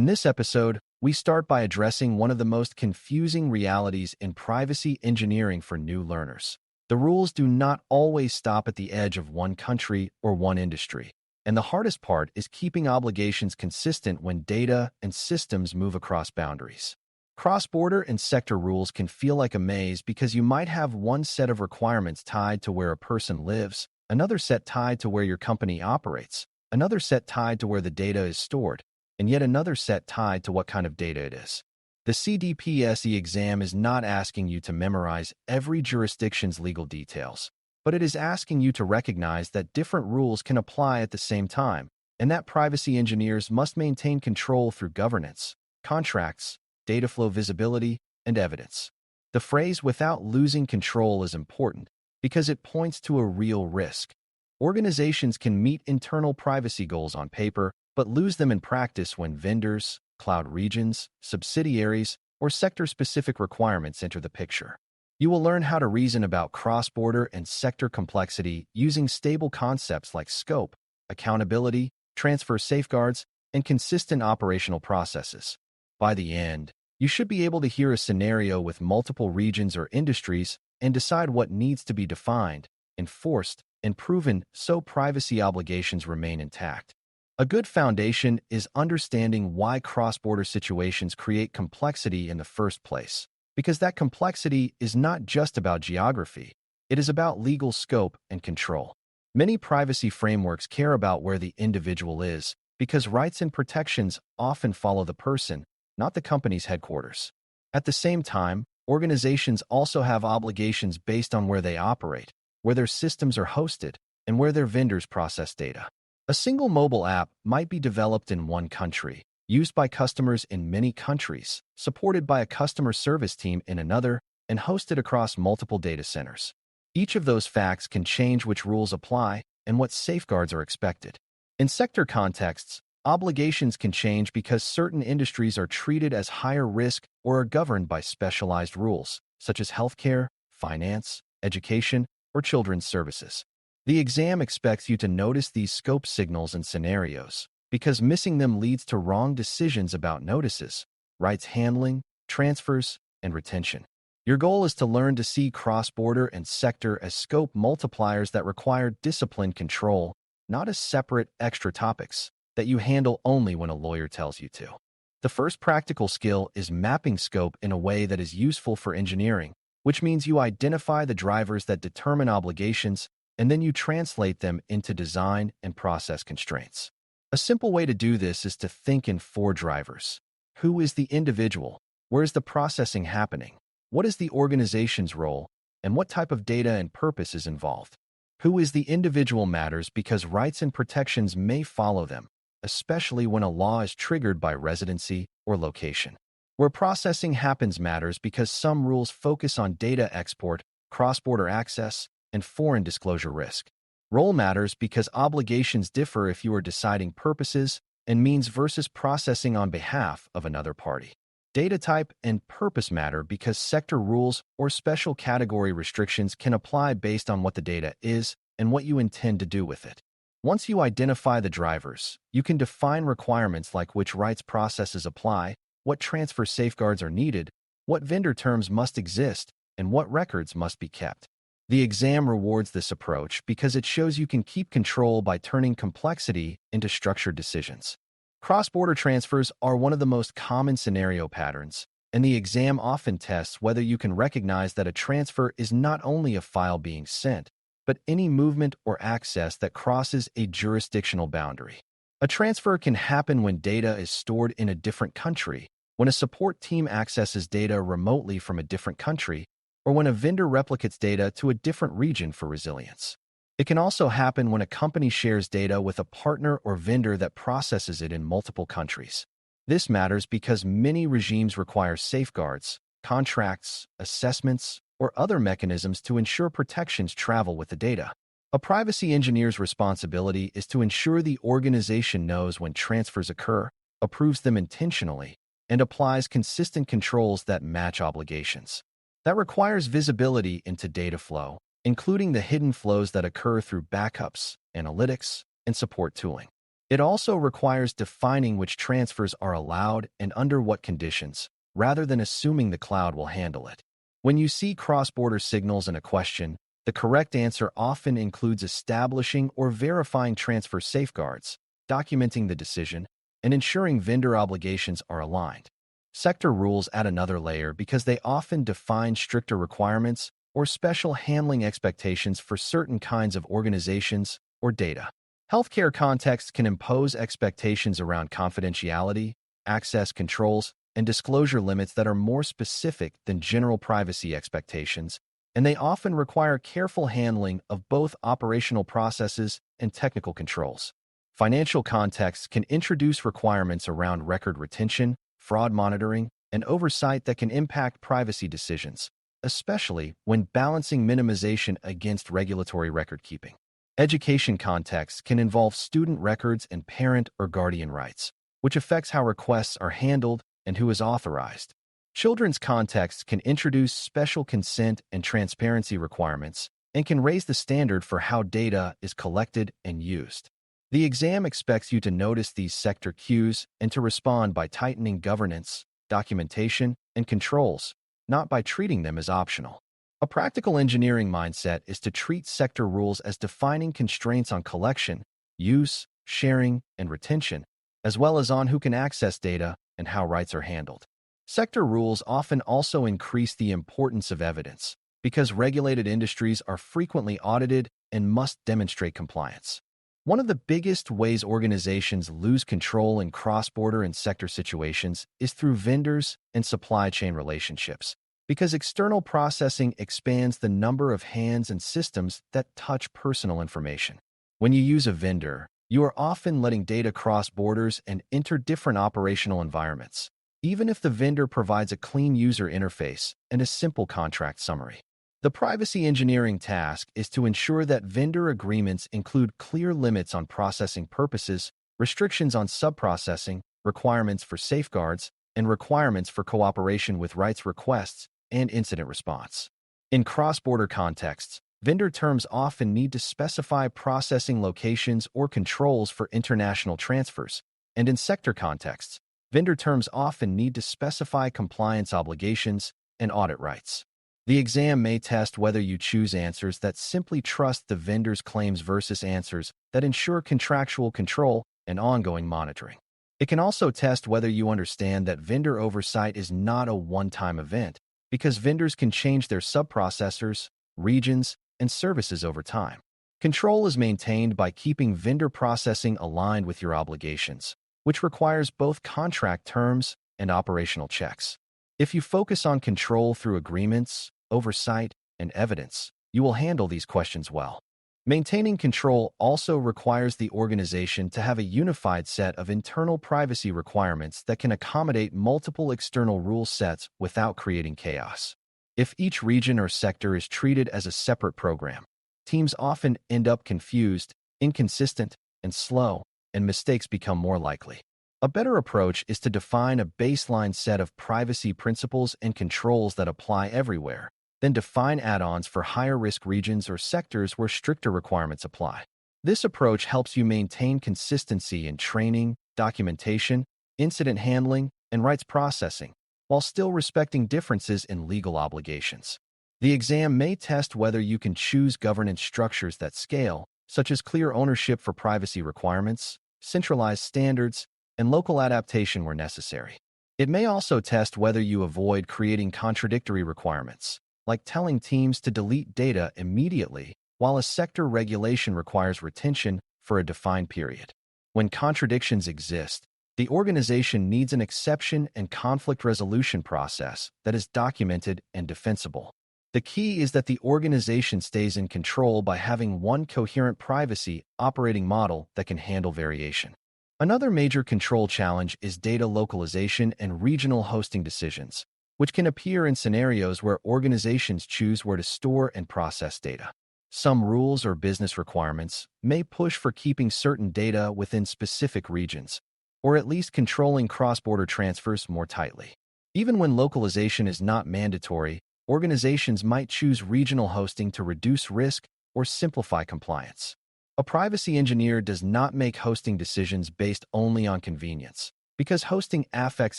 In this episode, we start by addressing one of the most confusing realities in privacy engineering for new learners. The rules do not always stop at the edge of one country or one industry. And the hardest part is keeping obligations consistent when data and systems move across boundaries. Cross-border and sector rules can feel like a maze because you might have one set of requirements tied to where a person lives, another set tied to where your company operates, another set tied to where the data is stored, and yet another set tied to what kind of data it is. The CDPSE exam is not asking you to memorize every jurisdiction's legal details, but it is asking you to recognize that different rules can apply at the same time, and that privacy engineers must maintain control through governance, contracts, data flow visibility, and evidence. The phrase "without losing control" is important because it points to a real risk. Organizations can meet internal privacy goals on paper, but lose them in practice when vendors, cloud regions, subsidiaries, or sector-specific requirements enter the picture. You will learn how to reason about cross-border and sector complexity using stable concepts like scope, accountability, transfer safeguards, and consistent operational processes. By the end, you should be able to hear a scenario with multiple regions or industries and decide what needs to be defined, enforced, and proven so privacy obligations remain intact. A good foundation is understanding why cross-border situations create complexity in the first place, because that complexity is not just about geography, it is about legal scope and control. Many privacy frameworks care about where the individual is, because rights and protections often follow the person, not the company's headquarters. At the same time, organizations also have obligations based on where they operate, where their systems are hosted, and where their vendors process data. A single mobile app might be developed in one country, used by customers in many countries, supported by a customer service team in another, and hosted across multiple data centers. Each of those facts can change which rules apply and what safeguards are expected. In sector contexts, obligations can change because certain industries are treated as higher risk or are governed by specialized rules, such as healthcare, finance, education, or children's services. The exam expects you to notice these scope signals and scenarios, because missing them leads to wrong decisions about notices, rights handling, transfers, and retention. Your goal is to learn to see cross-border and sector as scope multipliers that require disciplined control, not as separate extra topics that you handle only when a lawyer tells you to. The first practical skill is mapping scope in a way that is useful for engineering, which means you identify the drivers that determine obligations, and then you translate them into design and process constraints. A simple way to do this is to think in 4 drivers. Who is the individual? Where is the processing happening? What is the organization's role? And what type of data and purpose is involved? Who is the individual matters because rights and protections may follow them, especially when a law is triggered by residency or location. Where processing happens matters because some rules focus on data export, cross-border access, and foreign disclosure risk. Role matters because obligations differ if you are deciding purposes and means versus processing on behalf of another party. Data type and purpose matter because sector rules or special category restrictions can apply based on what the data is and what you intend to do with it. Once you identify the drivers, you can define requirements like which rights processes apply, what transfer safeguards are needed, what vendor terms must exist, and what records must be kept. The exam rewards this approach because it shows you can keep control by turning complexity into structured decisions. Cross-border transfers are one of the most common scenario patterns, and the exam often tests whether you can recognize that a transfer is not only a file being sent, but any movement or access that crosses a jurisdictional boundary. A transfer can happen when data is stored in a different country, when a support team accesses data remotely from a different country, or when a vendor replicates data to a different region for resilience. It can also happen when a company shares data with a partner or vendor that processes it in multiple countries. This matters because many regimes require safeguards, contracts, assessments, or other mechanisms to ensure protections travel with the data. A privacy engineer's responsibility is to ensure the organization knows when transfers occur, approves them intentionally, and applies consistent controls that match obligations. That requires visibility into data flow, including the hidden flows that occur through backups, analytics, and support tooling. It also requires defining which transfers are allowed and under what conditions, rather than assuming the cloud will handle it. When you see cross-border signals in a question, the correct answer often includes establishing or verifying transfer safeguards, documenting the decision, and ensuring vendor obligations are aligned. Sector rules add another layer because they often define stricter requirements or special handling expectations for certain kinds of organizations or data. Healthcare contexts can impose expectations around confidentiality, access controls, and disclosure limits that are more specific than general privacy expectations, and they often require careful handling of both operational processes and technical controls. Financial contexts can introduce requirements around record retention, fraud monitoring, and oversight that can impact privacy decisions, especially when balancing minimization against regulatory record-keeping. Education contexts can involve student records and parent or guardian rights, which affects how requests are handled and who is authorized. Children's contexts can introduce special consent and transparency requirements and can raise the standard for how data is collected and used. The exam expects you to notice these sector cues and to respond by tightening governance, documentation, and controls, not by treating them as optional. A practical engineering mindset is to treat sector rules as defining constraints on collection, use, sharing, and retention, as well as on who can access data and how rights are handled. Sector rules often also increase the importance of evidence because regulated industries are frequently audited and must demonstrate compliance. One of the biggest ways organizations lose control in cross-border and sector situations is through vendors and supply chain relationships, because external processing expands the number of hands and systems that touch personal information. When you use a vendor, you are often letting data cross borders and enter different operational environments, even if the vendor provides a clean user interface and a simple contract summary. The privacy engineering task is to ensure that vendor agreements include clear limits on processing purposes, restrictions on subprocessing, requirements for safeguards, and requirements for cooperation with rights requests and incident response. In cross-border contexts, vendor terms often need to specify processing locations or controls for international transfers, and in sector contexts, vendor terms often need to specify compliance obligations and audit rights. The exam may test whether you choose answers that simply trust the vendor's claims versus answers that ensure contractual control and ongoing monitoring. It can also test whether you understand that vendor oversight is not a one-time event, because vendors can change their subprocessors, regions, and services over time. Control is maintained by keeping vendor processing aligned with your obligations, which requires both contract terms and operational checks. If you focus on control through agreements, oversight, and evidence, you will handle these questions well. Maintaining control also requires the organization to have a unified set of internal privacy requirements that can accommodate multiple external rule sets without creating chaos. If each region or sector is treated as a separate program, teams often end up confused, inconsistent, and slow, and mistakes become more likely. A better approach is to define a baseline set of privacy principles and controls that apply everywhere, then define add-ons for higher-risk regions or sectors where stricter requirements apply. This approach helps you maintain consistency in training, documentation, incident handling, and rights processing, while still respecting differences in legal obligations. The exam may test whether you can choose governance structures that scale, such as clear ownership for privacy requirements, centralized standards, and local adaptation where necessary. It may also test whether you avoid creating contradictory requirements, like telling teams to delete data immediately, while a sector regulation requires retention for a defined period. When contradictions exist, the organization needs an exception and conflict resolution process that is documented and defensible. The key is that the organization stays in control by having one coherent privacy operating model that can handle variation. Another major control challenge is data localization and regional hosting decisions, which can appear in scenarios where organizations choose where to store and process data. Some rules or business requirements may push for keeping certain data within specific regions, or at least controlling cross-border transfers more tightly. Even when localization is not mandatory, organizations might choose regional hosting to reduce risk or simplify compliance. A privacy engineer does not make hosting decisions based only on convenience, because hosting affects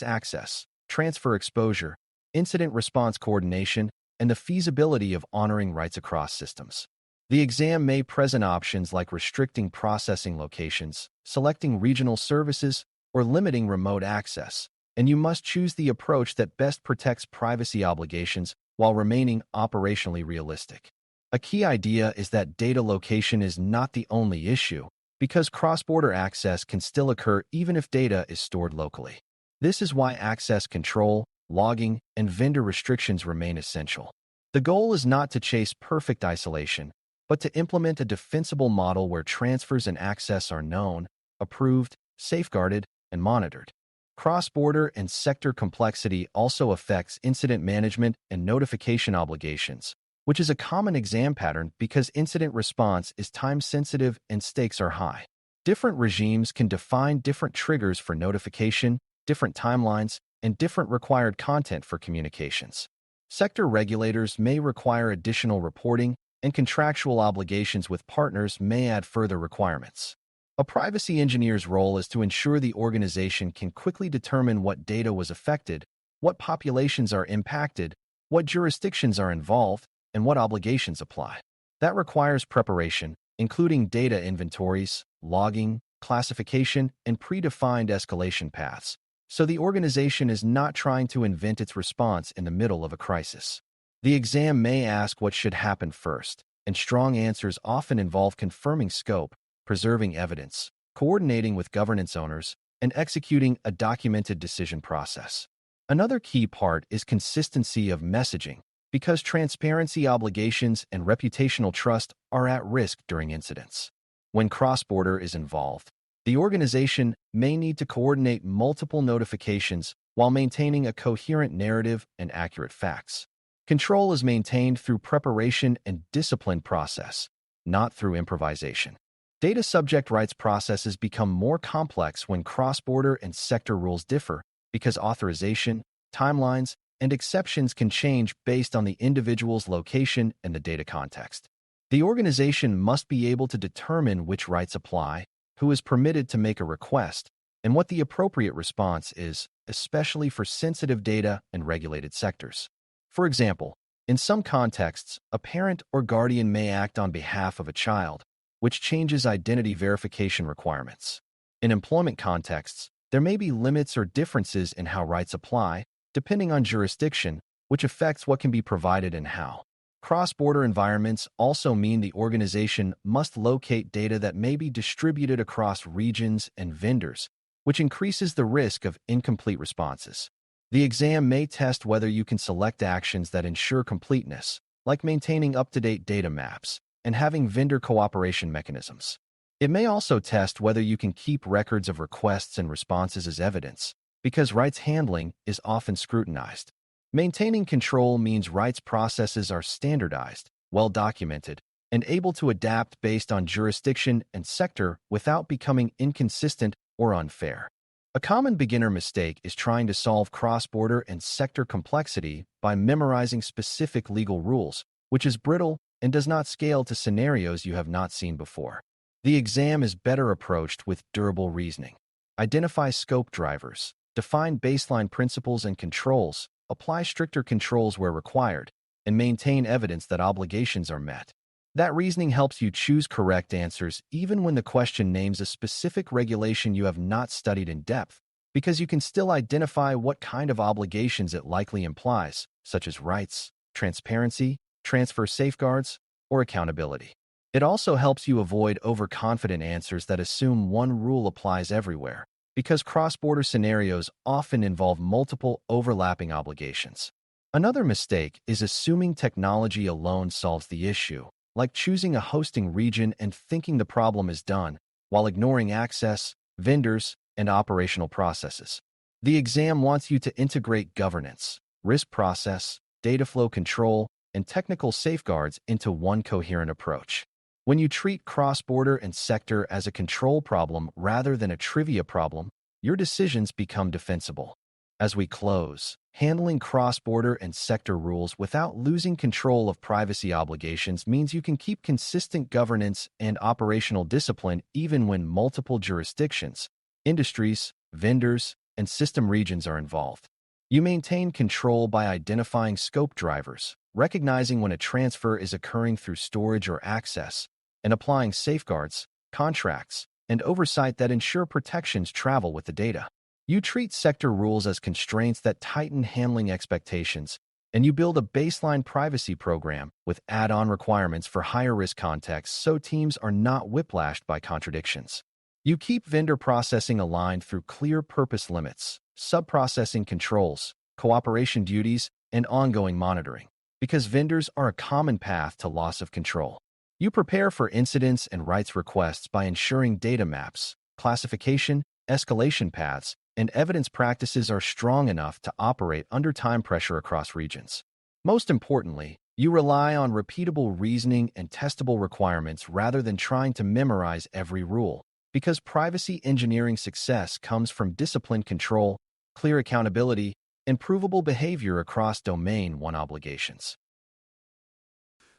access, transfer exposure, incident response coordination, and the feasibility of honoring rights across systems. The exam may present options like restricting processing locations, selecting regional services, or limiting remote access, and you must choose the approach that best protects privacy obligations while remaining operationally realistic. A key idea is that data location is not the only issue, because cross-border access can still occur even if data is stored locally. This is why access control, logging, and vendor restrictions remain essential. The goal is not to chase perfect isolation, but to implement a defensible model where transfers and access are known, approved, safeguarded, and monitored. Cross-border and sector complexity also affects incident management and notification obligations, which is a common exam pattern because incident response is time-sensitive and stakes are high. Different regimes can define different triggers for notification, different timelines, and different required content for communications. Sector regulators may require additional reporting, and contractual obligations with partners may add further requirements. A privacy engineer's role is to ensure the organization can quickly determine what data was affected, what populations are impacted, what jurisdictions are involved, and what obligations apply. That requires preparation, including data inventories, logging, classification, and predefined escalation paths, so the organization is not trying to invent its response in the middle of a crisis. The exam may ask what should happen first, and strong answers often involve confirming scope, preserving evidence, coordinating with governance owners, and executing a documented decision process. Another key part is consistency of messaging, because transparency obligations and reputational trust are at risk during incidents. When cross-border is involved, the organization may need to coordinate multiple notifications while maintaining a coherent narrative and accurate facts. Control is maintained through preparation and disciplined process, not through improvisation. Data subject rights processes become more complex when cross-border and sector rules differ because authorization, timelines, and exceptions can change based on the individual's location and the data context. The organization must be able to determine which rights apply, who is permitted to make a request, and what the appropriate response is, especially for sensitive data and regulated sectors. For example, in some contexts, a parent or guardian may act on behalf of a child, which changes identity verification requirements. In employment contexts, there may be limits or differences in how rights apply, depending on jurisdiction, which affects what can be provided and how. Cross-border environments also mean the organization must locate data that may be distributed across regions and vendors, which increases the risk of incomplete responses. The exam may test whether you can select actions that ensure completeness, like maintaining up-to-date data maps and having vendor cooperation mechanisms. It may also test whether you can keep records of requests and responses as evidence, because rights handling is often scrutinized. Maintaining control means rights processes are standardized, well-documented, and able to adapt based on jurisdiction and sector without becoming inconsistent or unfair. A common beginner mistake is trying to solve cross-border and sector complexity by memorizing specific legal rules, which is brittle and does not scale to scenarios you have not seen before. The exam is better approached with durable reasoning. Identify scope drivers, define baseline principles and controls, apply stricter controls where required, and maintain evidence that obligations are met. That reasoning helps you choose correct answers even when the question names a specific regulation you have not studied in depth, because you can still identify what kind of obligations it likely implies, such as rights, transparency, transfer safeguards, or accountability. It also helps you avoid overconfident answers that assume one rule applies everywhere, because cross-border scenarios often involve multiple overlapping obligations. Another mistake is assuming technology alone solves the issue, like choosing a hosting region and thinking the problem is done, while ignoring access, vendors, and operational processes. The exam wants you to integrate governance, risk process, data flow control, and technical safeguards into one coherent approach. When you treat cross-border and sector as a control problem rather than a trivia problem, your decisions become defensible. As we close, handling cross-border and sector rules without losing control of privacy obligations means you can keep consistent governance and operational discipline even when multiple jurisdictions, industries, vendors, and system regions are involved. You maintain control by identifying scope drivers, recognizing when a transfer is occurring through storage or access, and applying safeguards, contracts, and oversight that ensure protections travel with the data. You treat sector rules as constraints that tighten handling expectations, and you build a baseline privacy program with add-on requirements for higher-risk contexts so teams are not whiplashed by contradictions. You keep vendor processing aligned through clear purpose limits, sub-processing controls, cooperation duties, and ongoing monitoring, because vendors are a common path to loss of control. You prepare for incidents and rights requests by ensuring data maps, classification, escalation paths, and evidence practices are strong enough to operate under time pressure across regions. Most importantly, you rely on repeatable reasoning and testable requirements rather than trying to memorize every rule, because privacy engineering success comes from disciplined control, clear accountability, and provable behavior across Domain 1 obligations.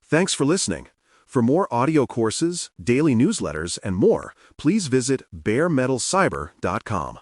Thanks for listening. For more audio courses, daily newsletters, and more, please visit DailyCyber.News.